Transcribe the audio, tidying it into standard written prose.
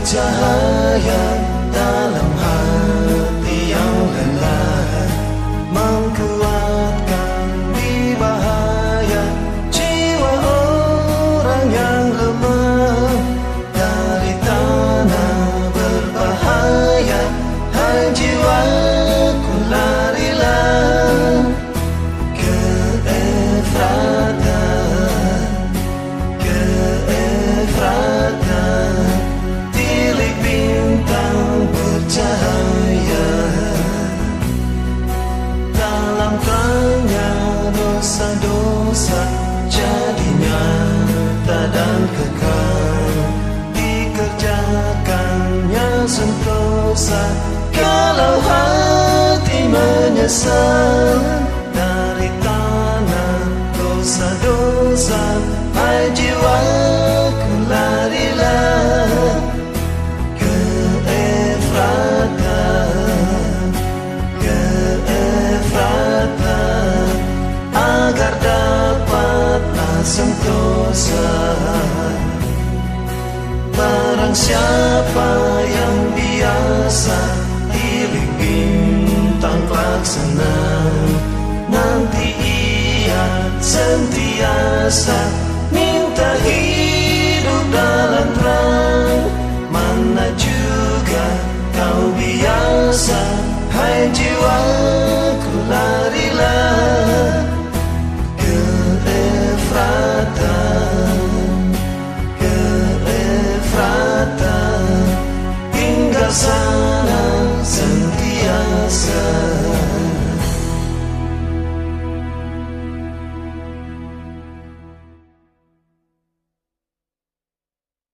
bercahaya dalam hati yang lelah, menguatkan di bahaya jiwa orang yang lemah. Dari tanah berbahaya, hai jiwaku larilah ke Efrata, ke Efrata. Tilik bintang bercahaya, dalam terangnya dosa-dosa jadi nyata dan kekal, dikerjakannya sentosa kalau hati menyesal. Dari tanah dosa-dosa, hai jiwaku larilah ke Efrata, ke Efrata, agar dapatlah sentosa. Barang siapa yang biasa tilik bintang pelaksana, nanti ia sentiasa